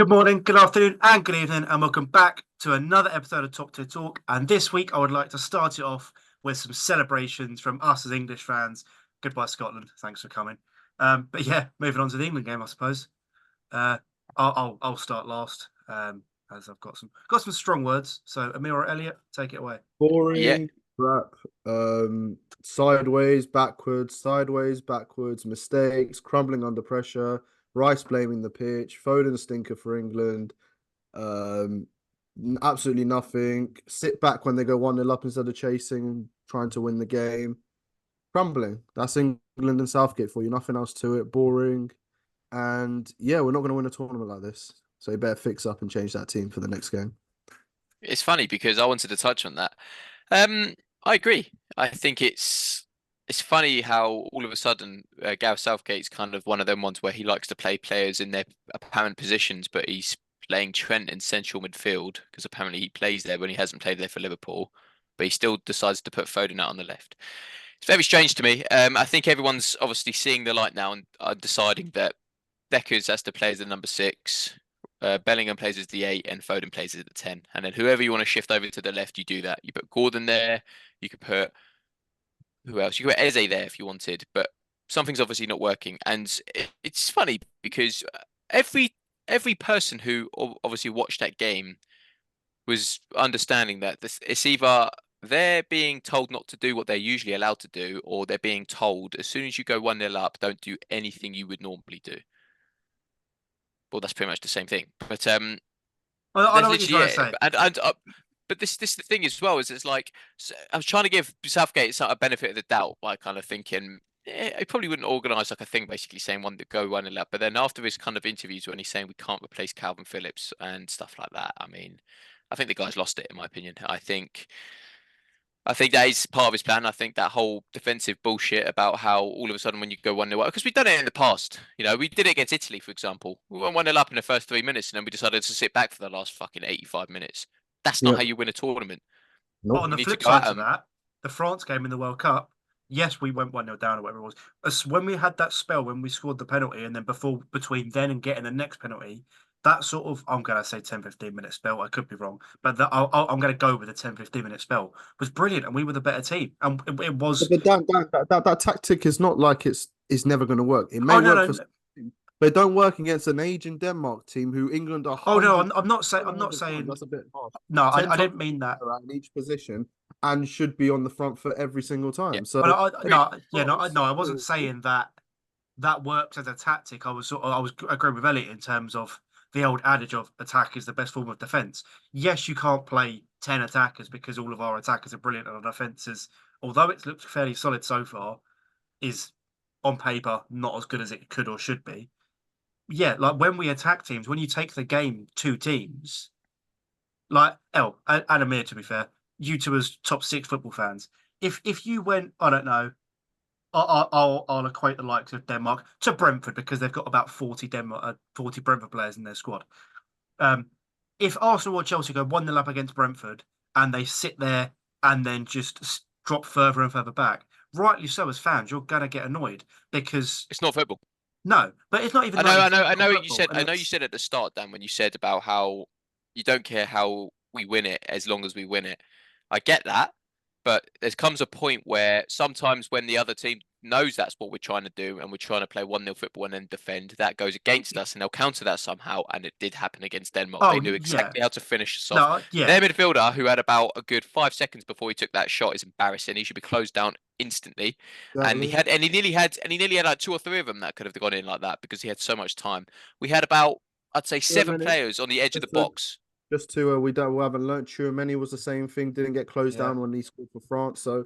Good morning, good afternoon, and good evening, and welcome back to another episode of Top Tier Talk. And this week, I would like to start it off with some celebrations from us as English fans. Goodbye, Scotland. Thanks for coming. But yeah, moving on to the England game, I suppose. Uh, I'll start last, as I've got some strong words. So, Amir or Elliot, take it away. Yeah, Boring, crap, sideways, backwards, mistakes, crumbling under pressure, Rice blaming the pitch, Foden stinker for England, um, absolutely nothing. Sit back when they go 1-0 up instead of chasing, trying to win the game. Crumbling. That's England and Southgate for you. Nothing else to it. Boring. And yeah, we're not going to win a tournament like this. So you better fix up and change that team for the next game. it's funny because I wanted to touch on that. I agree. I think it's funny how all of a sudden Gareth Southgate's kind of one of them ones where he likes to play players in their apparent positions, but he's playing Trent in central midfield because apparently he plays there when he hasn't played there for Liverpool, but he still decides to put Foden out on the left. It's very strange to me. I think everyone's obviously seeing the light now and are deciding that Beckers has to play as the number six. Bellingham plays as the 8 and Foden plays as the 10. And then whoever you want to shift over to the left, you do that. You put Gordon there. You could put who else? You could put Eze there if you wanted, but something's obviously not working. And it's funny because every every person who obviously watched that game was understanding that it's either they're being told not to do what they're usually allowed to do, or they're being told as soon as you go 1-0 up, don't do anything you would normally do. Well, that's pretty much the same thing. But I there's know what you're literally trying to yeah, say. but this the thing as well is it's like I was trying to give Southgate a benefit of the doubt by kind of thinking he probably wouldn't organise like a thing basically saying one to go 1-0 up. But then after his kind of interviews when he's saying we can't replace Calvin Phillips and stuff like that, I mean, I think the guy's lost it in my opinion. I think that is part of his plan. I think that whole defensive bullshit about how all of a sudden when you go 1-0 up, because we've done it in the past. You know, we did it against Italy, for example. We went 1-0 up in the first 3 minutes and then we decided to sit back for the last fucking 85 minutes. That's not how Yep. you win a tournament. But on Nope. the You need to flip go at side to them. that, the France game in the World Cup, yes, we went 1-0 down or whatever it was. When we had that spell when we scored the penalty and then between then and getting the next penalty, that sort of, I'm going to say 10-15 minute spell. I could be wrong, but I'm going to go with a 10-15 minute spell was brilliant and we were the better team. And it was, But that tactic is not like it's never going to work. It may oh, no, work no, for no. some teams, but it don't work against an aging Denmark team who England are Oh, no, 100, I'm not 100 times. saying, That's a bit harsh. no, 10 I times didn't mean that. better at each position and should be on the front foot every single Yeah. time. So Agreed. No, yeah, no, I wasn't still, saying that that works as a tactic. I was agreeing with Elliot in terms of the old adage of attack is the best form of defense. Yes, you can't play 10 attackers because all of our attackers are brilliant and our defenses, although it's looked fairly solid so far, is on paper not as good as it could or should be. Yeah, like when we attack teams, when you take the game two teams, like and Amir, to be fair, you two as top six football fans, if you went, I don't know, I'll equate the likes of Denmark to Brentford because they've got about 40 Brentford players in their squad. Um, if Arsenal or Chelsea go 1-0 up against Brentford and they sit there and then just drop further and further back, rightly so as fans, you're gonna get annoyed because It's not football. no, but it's not even I that. know, I It's know, I not know what you football, said. and I know you it's said at the start, Dan, when you said about how you don't care how we win it as long as we win it. I get that, but there comes a point where sometimes when the other team knows that's what we're trying to do and we're trying to play 1-0 football and then defend, that goes against us and they'll counter that somehow. And it did happen against Denmark. They oh knew yeah, exactly how to finish us off. no, yeah, Their midfielder, who had about a good 5 seconds before he took that shot, is embarrassing. He should be closed down instantly. And exactly. he nearly had like two or three of them that could have gone in like that because he had so much time. We had about, I'd say, seven Tchouaméni, players on the edge of the just to box. we haven't learned. Tchouaméni was the same thing. Didn't get closed yeah, down when he scored for France. So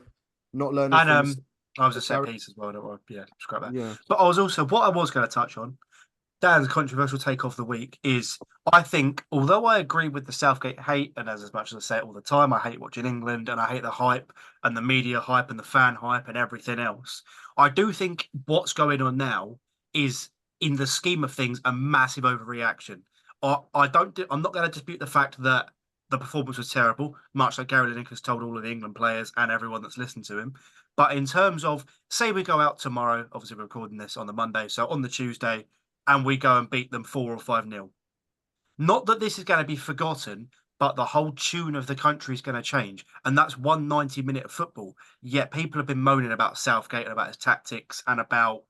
not learning and from mistakes. I was a set piece as well. Don't worry, yeah, scrap that. Yeah. But I was also what I was going to touch on. Dan's controversial take of the week is I think, although I agree with the Southgate hate, and as much as I say it all the time, I hate watching England and I hate the hype and the media hype and the fan hype and everything else. I do think what's going on now is, in the scheme of things, a massive overreaction. I'm not going to dispute the fact that the performance was terrible, much like Gary Lineker has told all of the England players and everyone that's listened to him. But in terms of, say, we go out tomorrow, obviously we're recording this on the Monday, so on the Tuesday, and we go and beat them 4 or 5-0. Not that this is going to be forgotten, but the whole tune of the country is going to change. And that's 1 90 minute of football. Yet people have been moaning about Southgate and about his tactics and about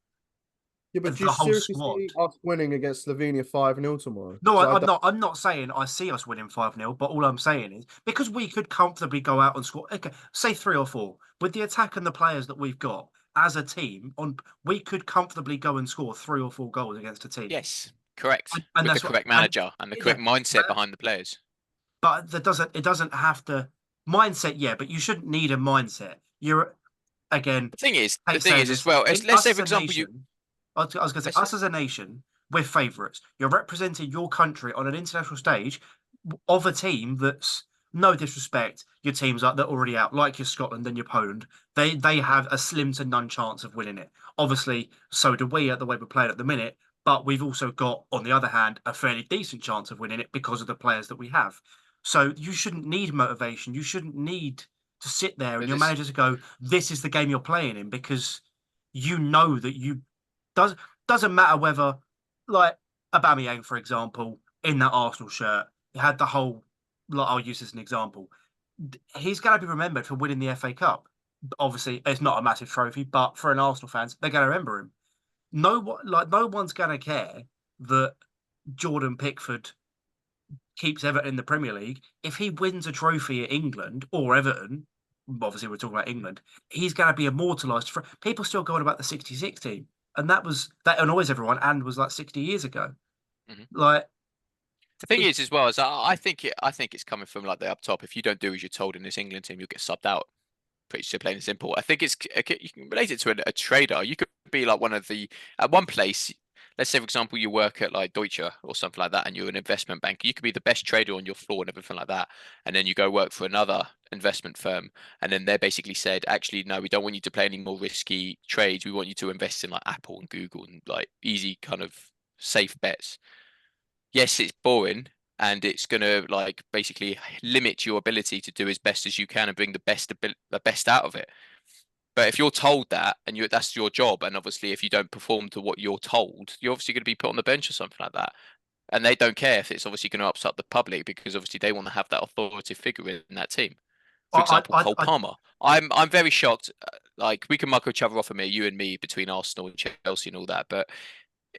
Yeah, but do you the whole seriously squad. see us winning against Slovenia 5-0 tomorrow? No, 'Cause I I'm don't. not. I'm not saying I see us winning 5-0, but all I'm saying is because we could comfortably go out and score, okay, say 3 or 4 with the attack and the players that we've got as a team. We could comfortably go and score 3 or 4 goals against a team, Yes, correct. and With the that's what. correct And manager and the yeah, correct mindset behind the players. but that doesn't. It doesn't have to mindset. Yeah, but you shouldn't need a mindset. You're again. The Hate thing saying is as this. well, let's Us say as for a example nation, I was going to say, let's say, us as a nation, we're favourites. You're representing your country on an international stage of a team that's no disrespect. Your teams like they're already out, like your Scotland and your Poland. They have a slim to none chance of winning it. Obviously, so do we at the way we're playing at the minute. But we've also got, on the other hand, a fairly decent chance of winning it because of the players that we have. So you shouldn't need motivation. You shouldn't need to sit there and but your this manager to go, "This is the game you're playing in," because you know that you does doesn't matter whether like Aubameyang, for example, in that Arsenal shirt, he had the whole. Like, I'll use this as an example. He's going to be remembered for winning the FA Cup. Obviously, it's not a massive trophy, but for an Arsenal fans, they're going to remember him. No one's going to care that Jordan Pickford keeps Everton in the Premier League. If he wins a trophy at England or Everton, obviously we're talking about England, he's going to be immortalised. For people still going about the '66 team, and that annoys everyone, and was like 60 years ago. Mhm. Like The thing it, is as well is I think it's coming from like the up top. If you don't do as you're told in this England team, you'll get subbed out. Pretty plain and simple. I think you can relate it to a trader. You could be like one of the at one place. Let's say, for example, you work at like Deutsche or something like that, and you're an investment banker. You could be the best trader on your floor and everything like that, and then you go work for another investment firm, and then they basically said, actually, no, we don't want you to play any more risky trades. We want you to invest in like Apple and Google and like easy kind of safe bets. Yes, it's boring and it's going to like basically limit your ability to do as best as you can and bring the best out of it. But if you're told that and that's your job, and obviously if you don't perform to what you're told, you're obviously going to be put on the bench or something like that. And they don't care if it's obviously going to upset the public because obviously they want to have that authoritative figure in that team. For example, Cole I Palmer. I'm very shocked. Like we can mark each other off of me, you and me, between Arsenal and Chelsea and all that. But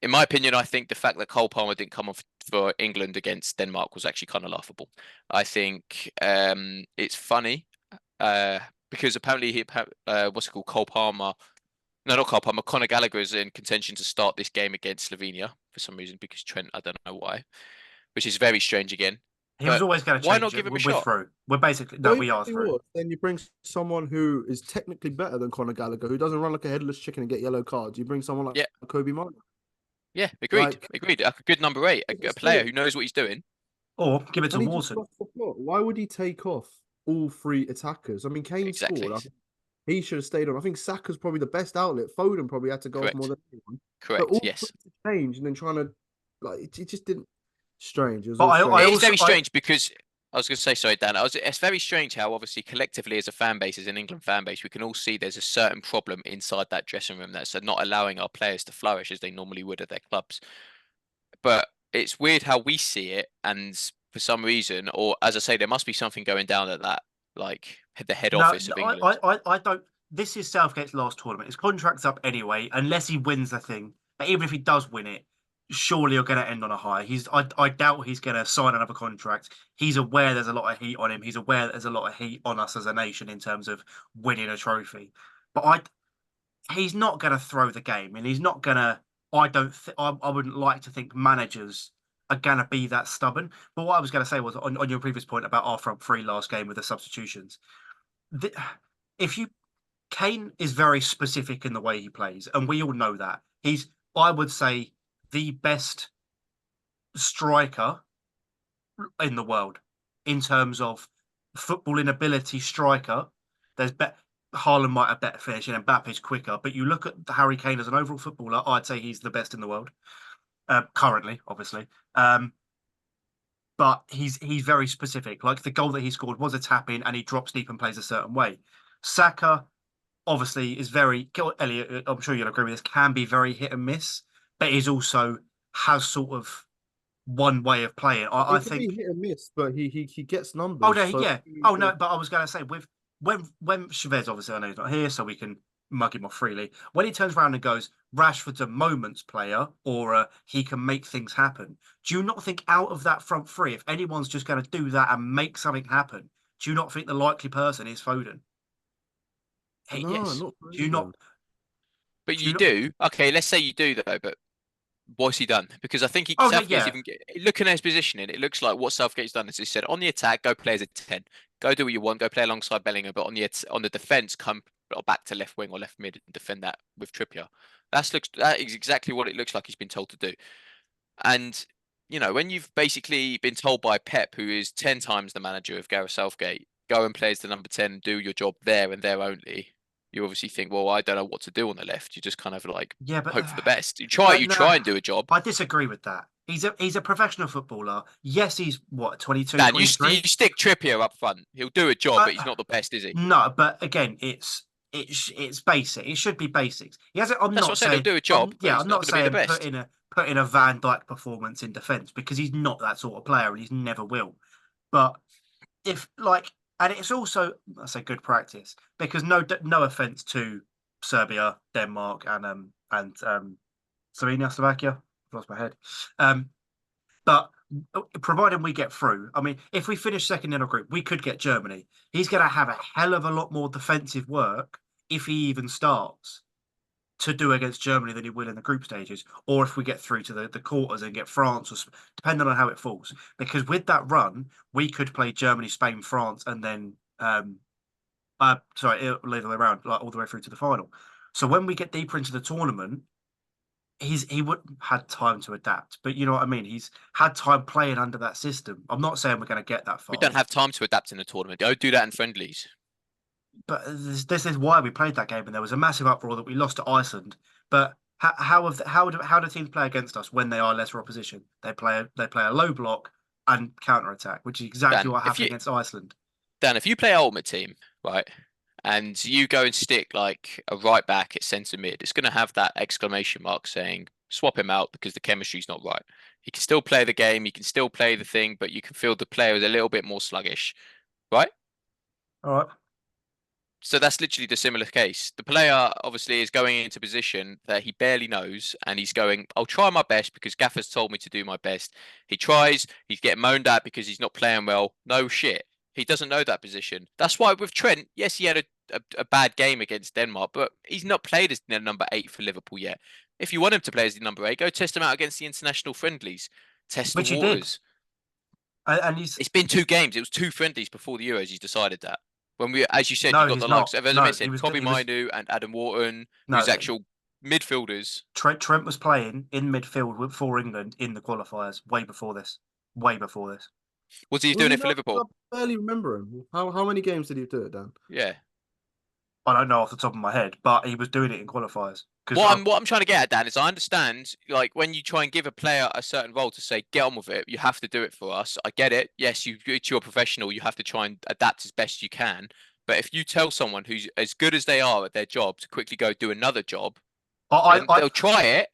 in my opinion, I think the fact that Cole Palmer didn't come off for England against Denmark was actually kind of laughable. I think it's funny because apparently what's it called, Cole Palmer. No, not Cole Palmer. Conor Gallagher is in contention to start this game against Slovenia for some reason because Trent, I don't know why, which is very strange again. he was But always going to why not change it. give him a We're shot? through. We're basically no, Or we even are if he through. was, then you bring someone who is technically better than Conor Gallagher, who doesn't run like a headless chicken and get yellow cards. You bring someone like Yeah, Kobe Mano. yeah, agreed, Like, agreed. A good number 8, a it's player silly. who knows what he's doing. Or give it to And he just Wharton. lost the plot. Why would he take off all three attackers? I mean, Kane Exactly. scored. I think he should have stayed on. I think Saka's probably the best outlet. Foden probably had to go off more Correct. than anyone. But Correct. all Yes. three to change and then trying to like it just didn't strange. It was But all strange. It is very I strange because I was going to say, sorry, Dan. It's very strange how, obviously, collectively as a fan base, as an England fan base, we can all see there's a certain problem inside that dressing room that's not allowing our players to flourish as they normally would at their clubs. But it's weird how we see it, and for some reason, or as I say, there must be something going down at that, like the head no, office of England. I don't. This is Southgate's last tournament. His contract's up anyway, unless he wins the thing. But even if he does win it, surely you're going to end on a high. I doubt he's going to sign another contract. He's aware there's a lot of heat on him. He's aware that there's a lot of heat on us as a nation in terms of winning a trophy. But he's not going to throw the game, and he's not going to. I wouldn't like to think managers are going to be that stubborn. But what I was going to say was on your previous point about our front three last game with the substitutions. The, if you Kane is very specific in the way he plays, and we all know that he's. I would say the best striker in the world in terms of footballing ability striker. There's Haaland might have better finishing and Mbappe's quicker, but you look at Harry Kane as an overall footballer, I'd say he's the best in the world currently, obviously. But he's very specific. Like the goal that he scored was a tap in, and he drops deep and plays a certain way. Saka obviously is very Elliot. I'm sure you'll agree with this. Can be very hit and miss, but is also has sort of one way of playing. I It could think. be hit and miss, but he gets Oh numbers. no, So yeah. Oh no, but I was going to say with when Chavez, obviously I know he's not here, so we can mug him off freely. When he turns around and goes, Rashford's a moments player, or he can make things happen. Do you not think out of that front three, if anyone's just going to do that and make something happen, do you not think the likely person is Foden? no, Yes. not for Do you not? But Do you you not? do. Okay, let's say you do though, but what's he done? Because I think Oh no, Southgate's yeah. even looking at his positioning. It looks like what Southgate's done is he said on the attack, go play as a 10, go do what you want, go play alongside Bellingham, but on the defense, come back to left wing or left mid and defend that with Trippier. That is exactly what it looks like he's been told to do. And you know, when you've basically been told by Pep, who is 10 times the manager of Gareth Southgate, go and play as the number 10, do your job there and there only. You obviously think, well, I don't know what to do on the left. You just kind of like Yeah, but hope for the best. You no, try and do a job. I disagree with that. He's a professional footballer. Yes, he's what 22, Dan, you 23? stick Trippier up front. He'll do a job, but he's not the best, is he? No, but again, it's basic. It should be basics. He hasn't. I'm That's what not I said. He'll saying. do a job, but Yeah, he's I'm not not going to be the saying best. put in a Van Dijk performance in defence because he's not that sort of player and he's never will. But if like, and it's also I say good practice because no offense to Serbia, Denmark, and Slovenia, Slovakia. I've lost my head. But providing we get through, I mean, if we finish second in our group, we could get Germany. He's going to have a hell of a lot more defensive work if he even starts to do against Germany than he will in the group stages, or if we get through to the quarters and get France, or depending on how it falls. Because with that run, we could play Germany, Spain, France, and then sorry, the other way around, like all the way through to the final. So when we get deeper into the tournament, he would had time to adapt, but you know what I mean. He's had time playing under that system. I'm not saying we're going to get that We far, don't have time to adapt in the tournament. Don't do that in friendlies. but this is why we played that game, and there was a massive uproar that we lost to Iceland. But how do teams play against us when they are lesser opposition? They play a low block and counter attack, which is exactly Dan, what happened against Iceland. If you play Ultimate Team, right, and you go and stick like a right back at centre mid, it's going to have that exclamation mark saying swap him out because the chemistry's not right. He can still play the game, he can still play the thing, but you can feel the player is a little bit more sluggish, right? All right. So that's literally the similar case. The player obviously is going into position that he barely knows, and he's going, I'll try my best because Gaffer's told me to do my best. He tries, he's getting moaned at because he's not playing well. No shit. He doesn't know that position. That's why with Trent, yes, he had a bad game against Denmark, but he's not played as the number 8 for Liverpool yet. If you want him to play as the number 8, go test him out against the international friendlies. Test Which the he did. waters. And he's It's been 2 games. It was 2 friendlies before the Euros. He's decided that. When we, as you said, No, you got he's the not. likes of, as No, I he said, was Kobe he was Mainu and Adam Wharton, no. who's actual midfielders. Trent was playing in midfield for England in the qualifiers way before this. Way before this. Was he Was doing he it for not? Liverpool? I barely remember him. How many games did he do it, Dan? Yeah. I don't know off the top of my head, but he was doing it in qualifiers. What I'm trying to get at, Dan, is I understand, like when you try and give a player a certain role to say, get on with it, you have to do it for us. I get it. Yes, you're a professional. You have to try and adapt as best you can. But if you tell someone who's as good as they are at their job to quickly go do another job, they'll try it,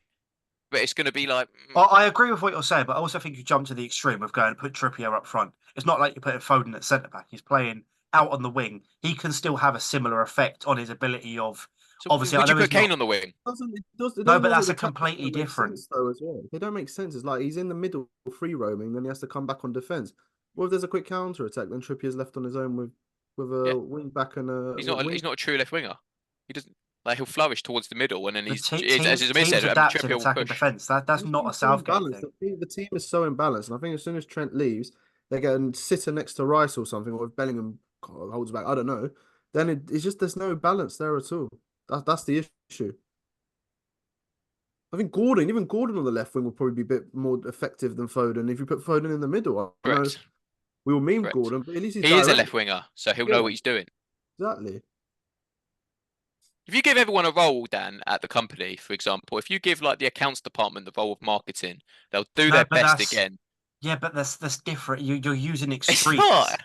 but it's going to be like. I agree with what you're saying, but I also think you jump to the extreme of going and put Trippier up front. It's not like you're putting Foden at centre back. He's playing out on the wing. He can still have a similar effect on his ability of. So Obviously, would I you know put he's Kane not- on the wing? No, but that's a completely different. Though as well, they don't make sense. It's like he's in the middle, free roaming, then he has to come back on defense. What if there's a quick counter attack? Then Trippier's left on his own with a Yeah. wing back and a. He's not a true left winger. He doesn't like he'll flourish towards the middle, and then The he's teams as Amir said, adapt in Trippier will attack and push. defence. That's not a Southgate thing. The team is so imbalanced, and I think as soon as Trent leaves, they get a sitter next to Rice or something, or if Bellingham holds back, I don't know. Then it's just there's no balance there at all. That's the issue. I think even Gordon on the left wing will probably be a bit more effective than Foden. If you put Foden in the middle, I know Correct. we will meme Correct. Gordon, but at least He is a left winger, so he'll know what he's doing. Exactly. If you give everyone a role, Dan, at the company, for example, if you give like the accounts department the role of marketing, they'll do No, their but best that's- again. Yeah, but that's different. You're using It's extremes. not.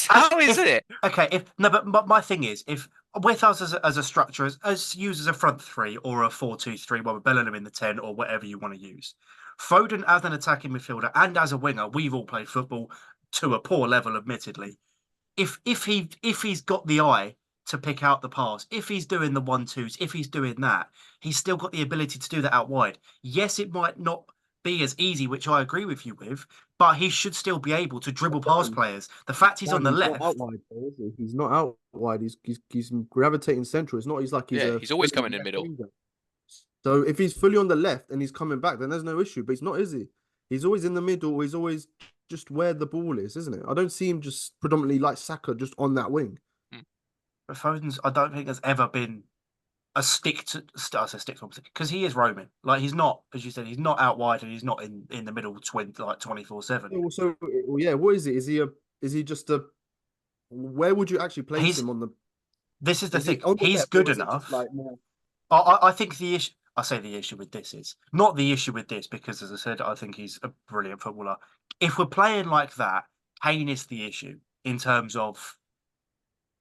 How is it? Okay, but my thing is, if with us as a structure, as used as a front three or a 4-2-3, well, with Bellingham in the 10 or whatever you want to use, Foden as an attacking midfielder and as a winger, we've all played football to a poor level, admittedly. If he's got the eye to pick out the pass, if he's doing the 1-2s, if he's doing that, he's still got the ability to do that out wide. Yes, it might not be as easy, which I agree with you with, but he should still be able to dribble past players. The fact he's on the left, not out wide, though, is he? He's not out wide. He's gravitating central. It's not. He's like Yeah, he's always coming in the middle. winger. So if he's fully on the left and he's coming back, then there's no issue. But he's not, is he? He's always in the middle. He's always just where the ball is, isn't it? I don't see him just predominantly like Saka just on that wing. but Foden's, I don't think there's ever been a stick to because he is roaming. Like he's not, as you said, he's not out wide and he's not in the middle 24/7. So yeah, what is it? Is he just a? Where would you actually place him on the? This is the Is he thing. on the He's left, or good is it just enough. like more? I think the issue. I say the issue with this is not the issue with this because, as I said, I think he's a brilliant footballer. If we're playing like that, Kane is the issue in terms of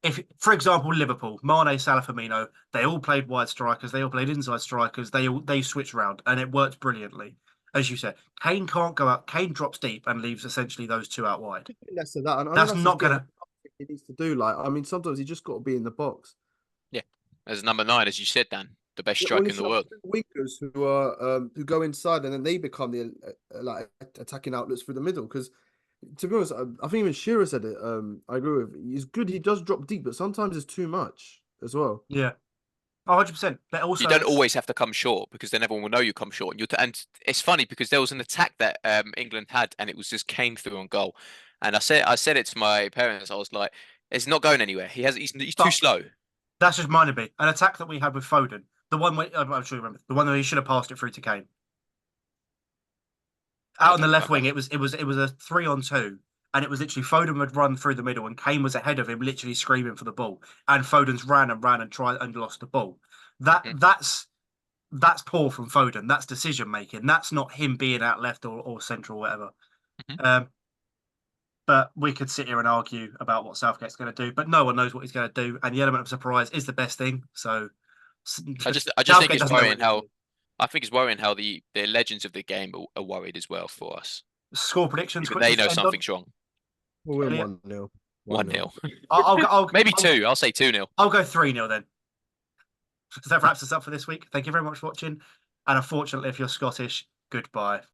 if, for example, Liverpool, Mane, Salah, Firmino, they all played wide strikers, they all played inside strikers, they switched round and it worked brilliantly. As you said, Kane can't go out. Kane drops deep and leaves essentially those two out wide. Less of that. And I know That's just not gonna. He needs to do like. I mean, sometimes he just got to be in the box. As number 9, as you said, Dan, the best Yeah, striker when in the you world. have wingers who are who go inside and then they become the like attacking outlets through the middle. Because to be honest, I think even Shearer said it. I agree with. He's good. He does drop deep, but sometimes it's too much as well. Yeah. 100%. But also, You don't always have to come short because then everyone will know you come short. And it's funny because there was an attack that England had, and it was just came through on goal. And I said it to my parents. I was like, "It's not going anywhere. He's too But- slow." That's just mine a bit. An attack that we had with Foden, the one where I'm sure you remember, the one where he should have passed it through to Kane. Out on the left wing, it was a 3-on-2, and it was literally Foden would run through the middle, and Kane was ahead of him, literally screaming for the ball, and Foden's ran and tried and lost the ball. That's poor from Foden. That's decision making. That's not him being out left or central or whatever. But we could sit here and argue about what Southgate's going to do, but no one knows what he's going to do, and the element of surprise is the best thing. So I just think Southgate it's doesn't know worrying what he's I think it's worrying how the legends of the game are worried as well for us. score predictions. Because quickly they know to end on. something's wrong. We'll win Elliot? 1-0. 1-0. I'll Maybe 2. I'll say 2-0. I'll go 3-0 then. So that wraps us up for this week. Thank you very much for watching. And unfortunately, if you're Scottish, goodbye.